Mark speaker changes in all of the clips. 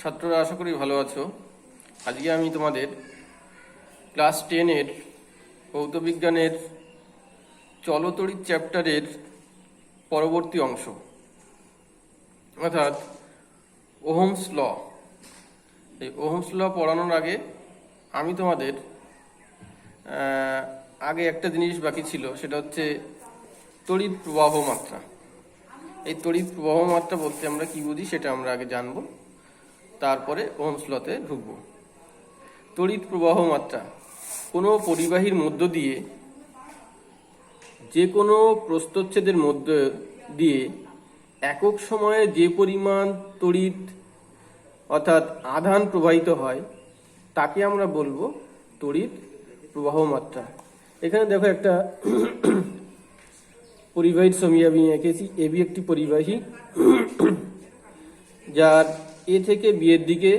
Speaker 1: ছাত্ররা আশা করি ভালো আছো। আজকে আমি তোমাদের ক্লাস 10-এর ভৌতবিজ্ঞানের চলতড়িৎ চ্যাপ্টারের পরবর্তী অংশ অর্থাৎ ওহমস ল, এই ওহমস ল পড়ানোর আগে আমি তোমাদের আগে একটা জিনিস বাকি ছিল, সেটা হচ্ছে তড়িৎ প্রবাহ মাত্রা। এই তড়িৎ প্রবাহ মাত্রা বলতে আমরা কি বুঝি সেটা আমরা আগে জানবো, তারপরে ওহমস লতে ঢুকবো। তড়িৎ প্রবাহ মাত্রা কোনো পরিবাহীর মধ্য দিয়ে যে কোনো প্রস্থচ্ছেদের মধ্য দিয়ে একক সময়ে যে পরিমাণ তড়িৎ অর্থাৎ আধান প্রবাহিত হয় তাকে আমরা বলবো তড়িৎ প্রবাহ মাত্রা। এখানে দেখো একটা পরিবাহীর ছবি আমি এঁকেছি। এবি একটি পরিবাহী, যার এ থেকে বি এর দিকে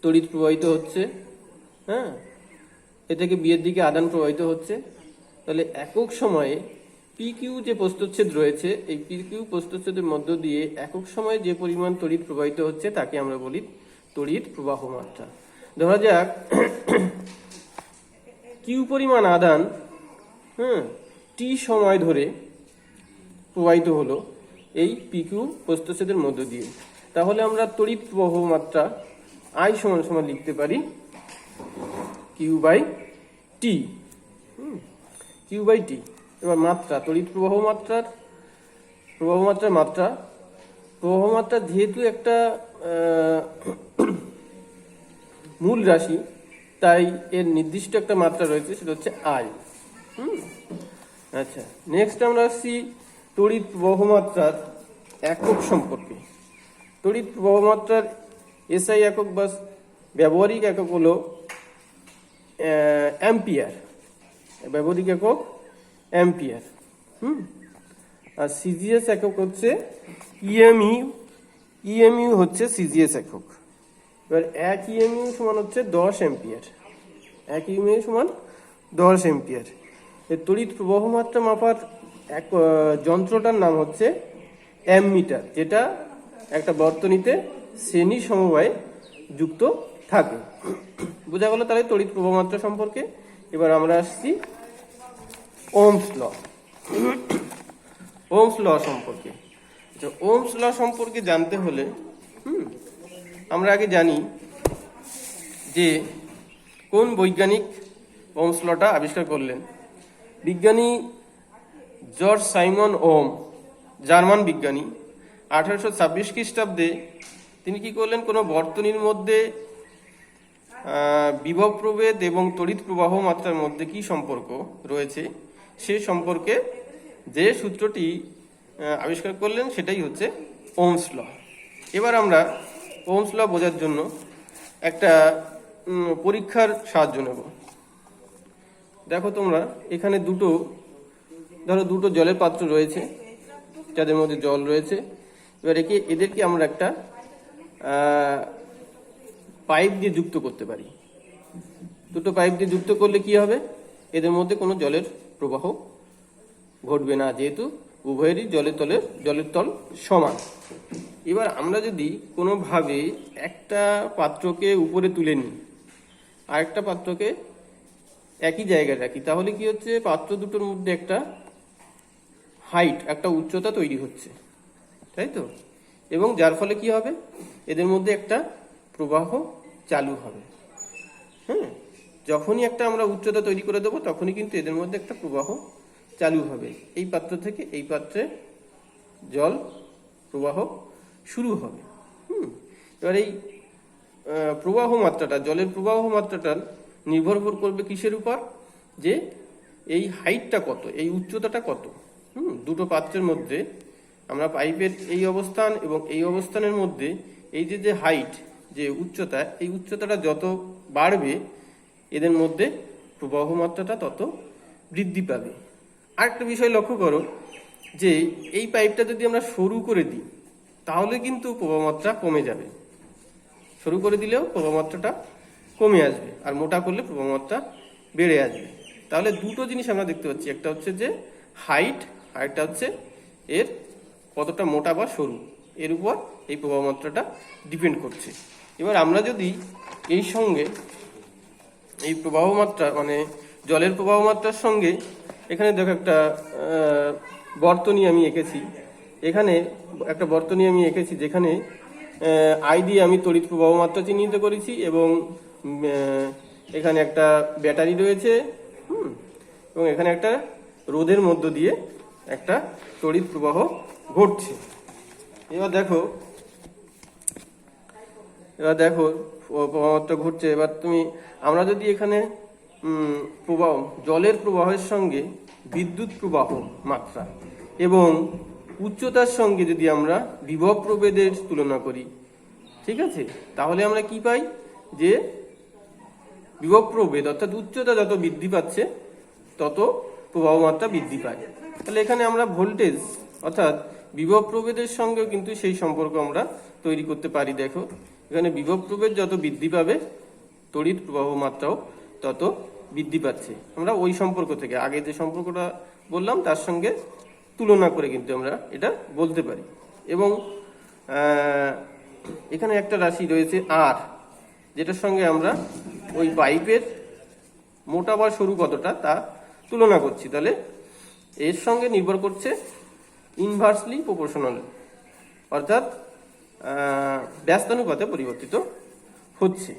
Speaker 1: তড়িৎ প্রবাহিত হচ্ছে। হ্যাঁ, এ থেকে বি এর দিকে আদান প্রবাহিত হচ্ছে। তাহলে একক সময়ে পি কিউ যে প্রস্থচ্ছেদ রয়েছে, এই পি কিউ প্রস্থচ্ছেদের মধ্য দিয়ে একক সময়ে যে পরিমাণ তড়িৎ প্রবাহিত হচ্ছে তাকে আমরা বলি তড়িৎ প্রবাহ মাত্রা। ধরা যাক কিউ পরিমাণ আদান টি সময় ধরে প্রবাহিত হলো এই পি কিউ প্রস্থচ্ছেদের মধ্য দিয়ে, তাহলে আমরা তড়িৎ প্রবাহ মাত্রা আই সমান সমান লিখতে পারি Q by t. Q by t. এবার মাত্রা, তড়িৎ প্রবাহ মাত্রার প্রবাহ মাত্রা যেহেতু একটা মূল রাশি, তাই এর নির্দিষ্ট একটা মাত্রা রয়েছে, সেটা হচ্ছে আই। আচ্ছা, নেক্সট আমরা আসছি তড়িৎ প্রবাহ মাত্রার একক সম্পর্কে। তড়িৎ প্রবাহ মাত্রার এসআই একক বা ব্যবহারিক একক হলো অ্যাম্পিয়ার। ব্যবহারিক একক অ্যাম্পিয়ার। আর সিজিএস একক হচ্ছে ইএমইউ। ইএমইউ হচ্ছে সিজিএস একক। এবার এক ইএমইউ সমান হচ্ছে 10 অ্যাম্পিয়ার। এক ইএমইউ সমান 10 অ্যাম্পিয়ার। এর তড়িৎ প্রবাহ মাত্রা মাপার এক যন্ত্রটার নাম হচ্ছে অ্যামমিটার, যেটা একটা বর্তনীতে শ্রেণী সমবায়ে যুক্ত থাকে। বোঝা গেল তাহলে তড়িৎ প্রবাহ মাত্রা সম্পর্কে। এবার আমরা আসছি ওহমস ল। ওহমস ল সম্পর্কে। ওহমস ল সম্পর্কে জানতে হলে আমরা আগে জানি যে কোন বৈজ্ঞানিক ওহমস লটা আবিষ্কার করলেন। বিজ্ঞানী জর্জ সাইমন ওহম, জার্মান বিজ্ঞানী, 1826 খ্রিস্টাব্দে তিনি কি করলেন, কোনো বর্তনীর মধ্যে বিভব প্রভেদ এবং তড়িৎ প্রবাহ মাত্রার মধ্যে কি সম্পর্ক রয়েছে সে সম্পর্কে যে সূত্রটি আবিষ্কার করলেন সেটাই হচ্ছে ওহমস ল। এবার আমরা ওহমস ল বোঝার জন্য একটা পরীক্ষার সাহায্য নেব। দেখো তোমরা এখানে দুটো জলের পাত্র রয়েছে, যাদের মধ্যে জল রয়েছে। এবার এদেরকে আমরা একটা পাইপ দিয়ে যুক্ত করতে পারি। দুটো পাইপ দিয়ে যুক্ত করলে কি হবে, এদের মধ্যে কোনো জলের প্রবাহ ঘটবে না, যেহেতু উভয়েরই জলের তল সমান। এবার আমরা যদি কোনোভাবে একটা পাত্রকে উপরে তুলে নিই আর একটা পাত্রকে একই জায়গায় রাখি, তাহলে কি হচ্ছে, পাত্র দুটোর মধ্যে একটা হাইট, একটা উচ্চতা তৈরি হচ্ছে, তাই তো? এবং যার ফলে কি হবে, এদের মধ্যে একটা প্রবাহ চালু হবে। যখনই একটা আমরা উচ্চতা তৈরি করে দেবো তখনই কিন্তু এদের মধ্যে একটা প্রবাহ চালু হবে। এই পাত্র থেকে এই পাত্রে জল প্রবাহ শুরু হবে। এবার এই প্রবাহ মাত্রাটা, জলের প্রবাহ মাত্রাটা নির্ভর করবে কিসের উপর, যে এই হাইটটা কত, এই উচ্চতাটা কত। দুটো পাত্রের মধ্যে আমরা পাইপের এই অবস্থান এবং এই অবস্থানের মধ্যে এই যে হাইট, যে উচ্চতা, এই উচ্চতাটা যত বাড়বে এদের মধ্যে প্রবাহ মাত্রাটা তত বৃদ্ধি পাবে। আরেকটা বিষয় লক্ষ্য করো, যে এই পাইপটা যদি আমরা সরু করে দিই তাহলে কিন্তু প্রবাহ মাত্রা কমে যাবে। সরু করে দিলেও প্রবাহ মাত্রাটা কমে আসবে, আর মোটা করলে প্রবাহ মাত্রা বেড়ে আসবে। তাহলে দুটো জিনিস আমরা দেখতে পাচ্ছি, একটা হচ্ছে যে হাইট, আর একটা হচ্ছে এর কতটা মোটা বা সরু। এর উপর এই প্রবাহ মাত্রাটা ডিপেন্ড করছে। এবার আমরা যদি এই সঙ্গে এই প্রবাহ মাত্রা মানে জলের প্রবাহ মাত্রার সঙ্গে এখানে দেখো একটা বর্তনী আমি এঁকেছি, এখানে একটা বর্তনী আমি এঁকেছি যেখানে আই দিয়ে আমি তড়িৎ প্রবাহ মাত্রা চিহ্নিত করেছি এবং এখানে একটা ব্যাটারি রয়েছে এবং এখানে একটা রোধের মধ্য দিয়ে একটা তড়িৎ প্রবাহ ঘটছে। এবার দেখো প্রবাহ মাত্রা ঘটছে। এবার আমরা যদি এখানে প্রবাহ জলের প্রবাহের সঙ্গে বিদ্যুৎ প্রবাহ মাত্রা এবং উচ্চতার সঙ্গে যদি আমরা বিভব প্রভেদের তুলনা করি, ঠিক আছে, তাহলে আমরা কি পাই যে বিভব প্রভেদ অর্থাৎ উচ্চতা যত বৃদ্ধি পাচ্ছে তত প্রবাহ মাত্রা বৃদ্ধি পায়। তাহলে এখানে আমরা ভোল্টেজ অর্থাৎ বিভব প্রভেদের সঙ্গেও কিন্তু সেই সম্পর্ক আমরা তৈরি করতে পারি। দেখো এখানে বিভব প্রভেদ যত বৃদ্ধি পাবে তড়িৎ প্রবাহ মাত্রাও তত বৃদ্ধি পাচ্ছে। আমরা ওই সম্পর্ক থেকে আগে যে সম্পর্কটা বললাম তার সঙ্গে তুলনা করে কিন্তু আমরা এটা বলতে পারি। এবং এখানে একটা রাশি রয়েছে আর, যেটার সঙ্গে আমরা ওই পাইপের মোটা বা সরু কতটা তা তুলনা করছি। তাহলে এর সঙ্গে নির্ভর করছে ইনভার্সলি প্রপোর্শনাল অর্থাৎ ব্যস্তানুপাতে পরিবর্তিত হচ্ছে।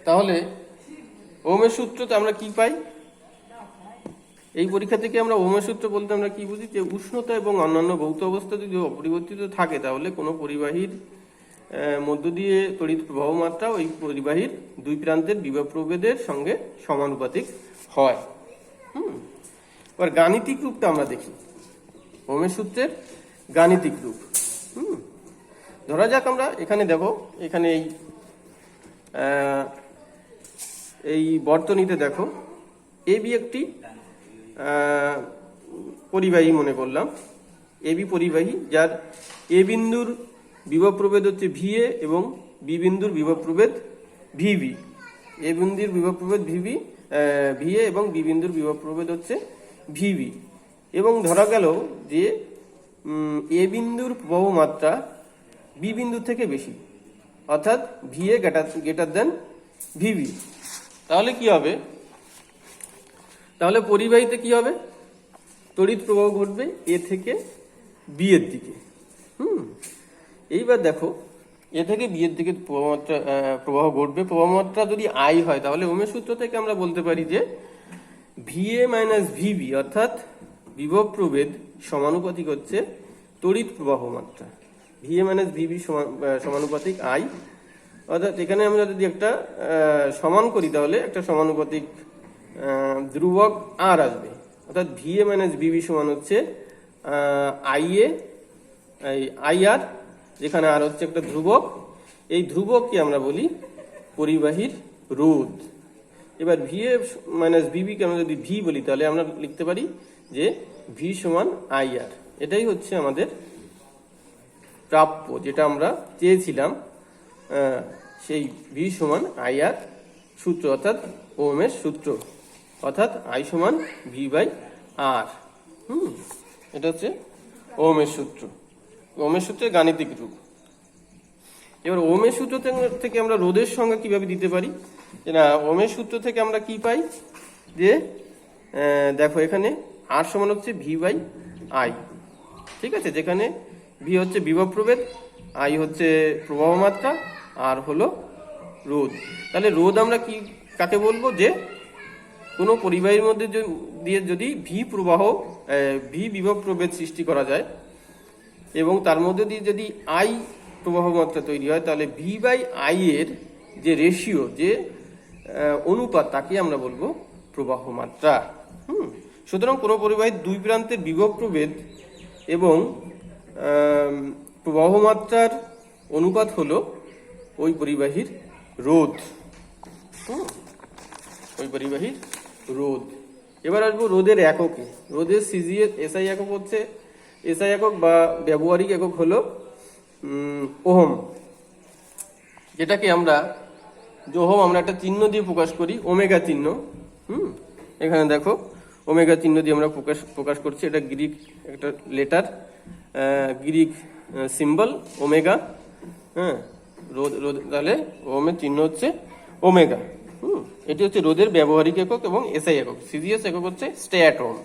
Speaker 1: তাহলে ওহমের সূত্রতে আমরা কি পাই? এই পরীক্ষা থেকে আমরা ওহমের সূত্র বলতে আমরা কি বুঝি? যে উষ্ণতা এবং অন্যান্য ভৌত অবস্থা যদি অপরিবর্তিত থাকে তাহলে কোনো পরিবাহীর মধ্য দিয়ে তড়িৎ প্রবাহ মাত্রা ওই পরিবাহীর দুই প্রান্তের বিভব প্রভেদের সঙ্গে সমানুপাতিক হয়। এবার গাণিতিক রূপটা আমরা দেখি, ওহমের সূত্রের গাণিতিক রূপ। ধরা যাক আমরা এখানে দেখো, এখানে এই বর্তনীতে দেখো এবি একটি পরিবাহী মনে করলাম, এবি পরিবাহী যার এ বিন্দুর বিভব প্রভেদ হচ্ছে ভিএ এবং বি বিন্দুর বিভব প্রভেদ ভিবি। এ বিন্দুর বিভব প্রভেদ ভিএ এবং বি বিন্দুর বিভব প্রভেদ হচ্ছে ভিবি। এবং ধরা গেল যে এ বিন্দুর প্রবাহ মাত্রা বি বিন্দু থেকে বেশি অর্থাৎ ভিএ গ্রেটার দেন ভিবি। তাহলে কি হবে? তাহলে পরিবাহীতে কি হবে? তড়িৎ প্রবাহ ঘটবে এ থেকে বি এর দিকে। এইবার দেখো এ থেকে বি এর দিকে প্রবাহ ঘটবে। প্রবাহ মাত্রা যদি আই হয় তাহলে ওহমের সূত্র থেকে আমরা বলতে পারি যে ভিএ মাইনাস ভিবি অর্থাৎ বিভব প্রভেদ সমানুপাতিক হচ্ছে তড়িৎ প্রবাহ মাত্রা। ভিএ মাইনাস ভিবি সমানুপাতিক আই, অর্থাৎ এখানে আমরা যদি একটা সমান করি তাহলে একটা সমানুপাতিক ধ্রুবক আর আসবে, অর্থাৎ ভিএ মাইনাস ভিবি সমান হচ্ছে আই আর, যেখানে আর হচ্ছে একটা ধ্রুবক। এই ধ্রুবককে আমরা বলি পরিবাহীর রোধ। এবার ভিএ মাইনাস ভিবিকে আমরা যদি ভি বলি তাহলে আমরা লিখতে পারি যে ভি সমান আই আর। এটাই হচ্ছে আমাদের প্রাপ্য, যেটা আমরা চেয়েছিলাম, সেই ভি সমান আই আর সূত্র অর্থাৎ ওহমের সূত্র, অর্থাৎ আই সমান ভি বাই আর। এটা হচ্ছে ওহমের সূত্র, ওহমের সূত্রের গাণিতিক রূপ। এবার ওহমের সূত্র থেকে আমরা রোধের সংজ্ঞা কিভাবে দিতে পারি? যে না, ওহমের সূত্র থেকে আমরা কি পাই? যে দেখো এখানে আর সমান হচ্ছে ভি বাই আই, ঠিক আছে, যেখানে ভি হচ্ছে বিভব প্রভেদ, আই হচ্ছে প্রবাহ মাত্রা, আর হলো রোধ। তাহলে রোধ আমরা কি কাকে বলবো? যে কোনো পরিবাহীর মধ্যে দিয়ে যদি ভি বিভব প্রভেদ সৃষ্টি করা যায় এবং তার মধ্যে দিয়ে যদি আই প্রবাহ মাত্রা তৈরি হয় তাহলে ভি বাই আই এর যে রেশিও, যে অনুপাত, তাকে আমরা বলবো প্রবাহ মাত্রা। সুতরাং কোনো পরিবাহীর দুই প্রান্তের বিভব প্রভেদ এবং প্রবাহ মাত্রার অনুপাত হলো ওই পরিবাহীর রোধ। ওই পরিবাহীর রোধ। এবার আসবো রোধের এককে। রোধের সিজিএস এসআই একক হচ্ছে, এসআই একক বা ব্যবহারিক একক হলো ওহম, যেটাকে আমরা ওহম আমরা একটা চিহ্ন দিয়ে প্রকাশ করি, ওমেগা চিহ্ন। এখানে দেখো ওমেগা চিহ্ন দিয়ে আমরা প্রকাশ করছি, এটা গ্রিক একটা লেটার। Greek symbol omega. হ্যাঁ, রোদ রোদ তাহলে ওমের চিহ্ন হচ্ছে ওমেগা। এটি হচ্ছে রোদের ব্যবহারিক একক এবং এসআই একক। সিজিএস একক হচ্ছে স্ট্যাট ওম।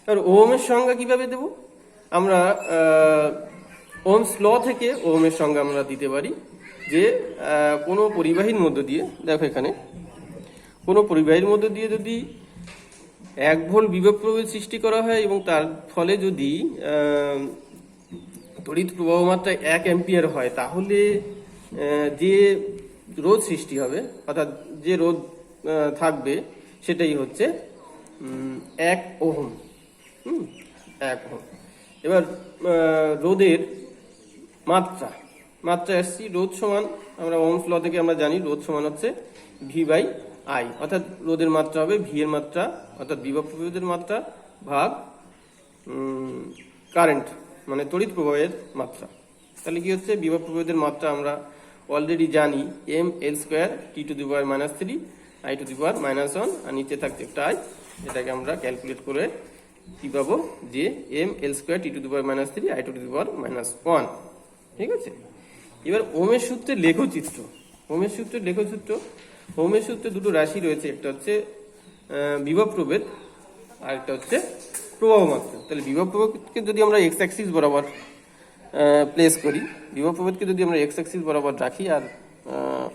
Speaker 1: আর ওমের সংজ্ঞা কিভাবে দেব? আমরা ওমস ল থেকে ওমের সংজ্ঞা আমরা দিতে পারি যে কোনো পরিবাহীর মধ্য দিয়ে, দেখো এখানে কোনো পরিবাহীর মধ্য দিয়ে যদি 1 ভোল্ট বিভব প্রবাহ সৃষ্টি করা হয় এবং তার ফলে যদি তড়িৎ প্রবাহ মাত্রা 1 অ্যাম্পিয়ার হয়, তাহলে যে রোধ সৃষ্টি হবে অর্থাৎ যে রোধ থাকবে সেটাই হচ্ছে 1 ওহম। 1 ওহম। এবার রোধের মাত্রা আসছি, রোধ সমান আমরা ওহমস ল থেকে আমরা জানি রোধ সমান হচ্ছে V/I, অর্থাৎ রোধের মাত্রা হবে ভি এর মাত্রা অর্থাৎ বিভব প্রবাহের মাত্রা ভাগ কারেন্ট মানে তড়িৎ প্রবাহের মাত্রা। তাহলে কি হচ্ছে, বিভব প্রবাহের মাত্রা আমরা অলরেডি জানি mL² T⁻³ I⁻⁻1, আর নিচে থাকছে একটা I। এটাকে আমরা ক্যালকুলেট করে কি পাবো, যে mL² T⁻³ I⁻⁻1। ঠিক আছে। এবার ওমের সূত্রের লেখচিত্র। ওমের সূত্রে দুটো রাশি রয়েছে, একটা হচ্ছে বিভব প্রভেদ আর একটা হচ্ছে প্রবাহ মাত্রা। তাহলে বিভব প্রভেদকে যদি আমরা এক্স অ্যাক্সিস বরাবর প্লেস করি, বিভব প্রভেদকে যদি আমরা এক্স অ্যাক্সিস বরাবর রাখি আর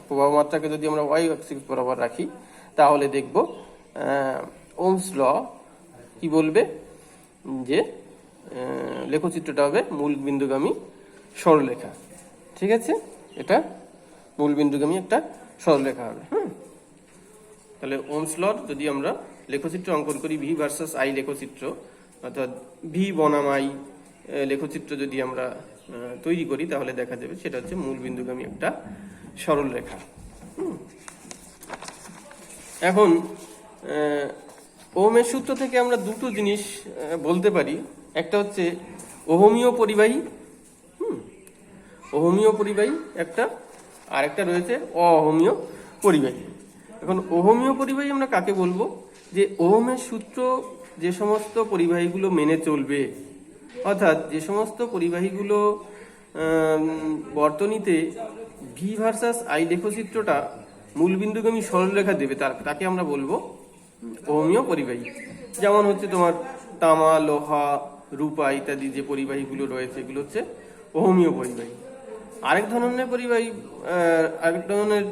Speaker 1: প্রবাহ মাত্রাকে যদি আমরা ওয়াই অ্যাক্সিস বরাবর রাখি, তাহলে দেখব ওমস ল কি বলবে, যে লেখচিত্রটা হবে মূল বিন্দুগামী সরলরেখা। ঠিক আছে, এটা মূল বিন্দুগামী একটা সরলরেখা হবে। তাহলে ওমস লর যদি আমরা লেখচিত্র অঙ্কন করি, ভি ভার্সাস আই লেখচিত্র, অর্থাৎ ভি বনাম আই লেখচিত্র যদি আমরা তৈরি করি, তাহলে দেখা যাবে সেটা হচ্ছে মূল বিন্দুগামী একটা সরল রেখা। এখন ওহমের সূত্র থেকে আমরা দুটো জিনিস বলতে পারি, একটা হচ্ছে ওহমীয় পরিবাহী, ওহমীয় পরিবাহী একটা, আর একটা রয়েছে অহমীয় পরিবাহী। এখন ওহমীয় পরিবাহী আমরা কাকে বলবো, যে ওহমের সূত্র যে সমস্ত পরিবাহীগুলো মেনে চলবে, অর্থাৎ যে সমস্ত পরিবাহীগুলো বর্তনীতে ভি ভার্সাস আই লেখচিত্রটা মূলবিন্দুগামী সরলরেখা দেবে, তাকে আমরা বলবো ওহমীয় পরিবাহী। যেমন হচ্ছে তোমার তামা, লোহা, রূপা ইত্যাদি যে পরিবাহীগুলো রয়েছে, এগুলো হচ্ছে ওহমীয় পরিবাহী। আরেক ধরনের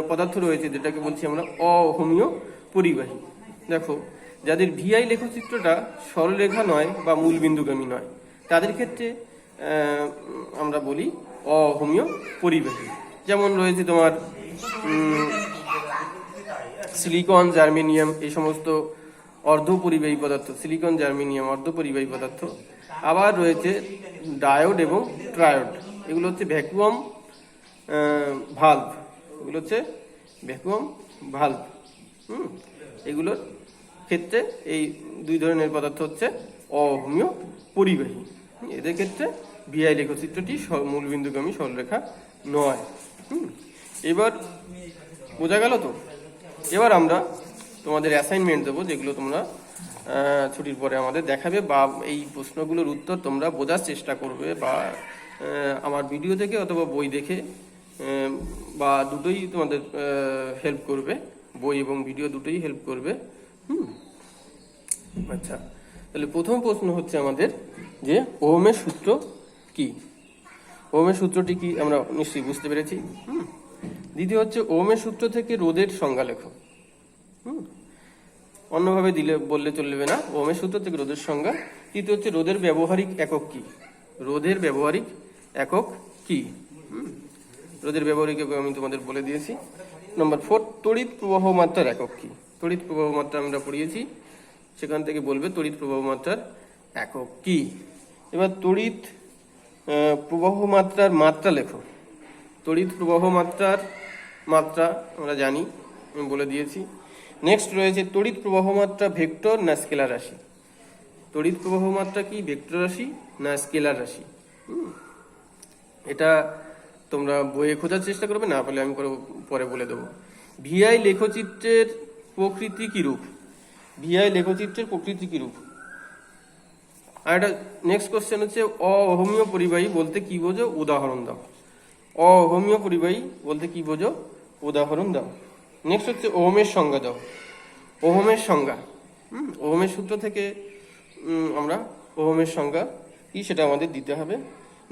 Speaker 1: পদার্থ রয়েছে যেটাকে বলছি আমরা অহমীয় পরিবাহী। দেখো, যাদের ভিআই লেখচিত্রটা সরলরেখা নয় বা মূল বিন্দুগামী নয়, তাদের ক্ষেত্রে আমরা বলি অহমীয় পরিবাহী। যেমন রয়েছে তোমার সিলিকন, জার্মেনিয়াম, এই সমস্ত অর্ধপরিবাহী পদার্থ, সিলিকন, জার্মেনিয়াম অর্ধপরিবাহী পদার্থ। আবার রয়েছে ডায়োড এবং ট্রায়োড, এগুলো হচ্ছে ভ্যাকুয়াম ভালভ, এগুলো হচ্ছে ভ্যাকুয়াম ভালভ। এগুলোর ক্ষেত্রে এই দুই ধরনের পদার্থ হচ্ছে অহমীয় পরিবাহী। এদের ক্ষেত্রে ভিআই লেখচিত্রটি মূল বিন্দুগামী সরলরেখা নয়। এবার বোঝা গেল তো? এবার আমরা তোমাদের অ্যাসাইনমেন্ট দেবো, যেগুলো তোমরা ছুটির পরে আমাদের দেখাবে, বা এই প্রশ্নগুলোর উত্তর তোমরা বোঝার চেষ্টা করবে, বা আমার ভিডিও থেকে অথবা বই দেখে, বা দুটোই তোমাদের হেল্প করবে, বই এবং ভিডিও দুটোই হেল্প করবে। আচ্ছা, তাহলে প্রথম প্রশ্ন হচ্ছে আমাদের যে ওহমের সূত্র কি। ওহমের সূত্রটি কি আমরা নিশ্চয়ই বুঝতে পেরেছি। দ্বিতীয় হচ্ছে ওহমের সূত্র থেকে রোধের সংজ্ঞা লেখো। অন্যভাবে বললে চলবে না, ওহমের সূত্র থেকে রোধের সংজ্ঞা। তৃতীয় হচ্ছে রোধের ব্যবহারিক একক কি। রোধের ব্যবহারিক একক কি? রোধের ব্যবহারিক একক আমি তোমাদের বলে দিয়েছি। নম্বর 4, তড়িৎ প্রবাহ মাত্রার একক কি। তড়িৎ প্রবাহ মাত্রা আমরা পড়িয়েছি, সেখান থেকে বলবে তড়িৎ প্রবাহ মাত্রার একক কি। এবার তড়িৎ প্রবাহ মাত্রার মাত্রা লেখো। তড়িৎ প্রবাহ মাত্রার মাত্রা আমরা জানি, আমি বলে দিয়েছি। নেক্সট রয়েছে তড়িৎ প্রবাহ মাত্রা ভেক্টর না স্কেলার রাশি। তড়িৎ প্রবাহ মাত্রা কি ভেক্টর রাশি না স্কেলার রাশি? এটা তোমরা বইয়ে খোঁজার চেষ্টা করবে, না পেলে আমি পরে বলে দেবো। ভিআই লেখচিত্রের প্রকৃতি কি রূপ? ভিআই লেখচিত্রের প্রকৃতি কি রূপ? আর একটা নেক্সট কোশ্চেন হচ্ছে অহমীয় পরিবাহী বলতে কি বোঝো, উদাহরণ দাও। অহমীয় পরিবাহী বলতে কি বোঝো, উদাহরণ দাও। নেক্সট হচ্ছে ওহমের সংজ্ঞা দাও। ওহমের সংজ্ঞা, ওহমের সূত্র থেকে আমরা ওহমের সংজ্ঞা কি সেটা আমাদের দিতে হবে।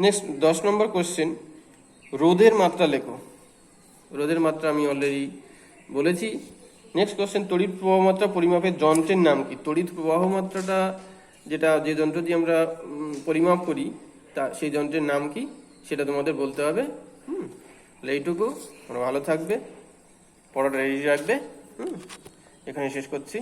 Speaker 1: নেক্সট 10 নম্বর কোশ্চেন, রোধের মাত্রা লেখো। রোধের মাত্রা আমি অলরেডি বলেছি। নেক্সট কোশ্চেন, তড়িৎ প্রবাহ মাত্রা পরিমাপের যন্ত্রের নাম কি? তড়িৎ প্রবাহ মাত্রাটা যে যন্ত্র দিয়ে আমরা পরিমাপ করি তা সেই যন্ত্রের নাম কি সেটা তোমাদের বলতে হবে। এইটুকু, ভালো থাকবে, পড়াটা রেডি রাখবে। এখানে শেষ করছি।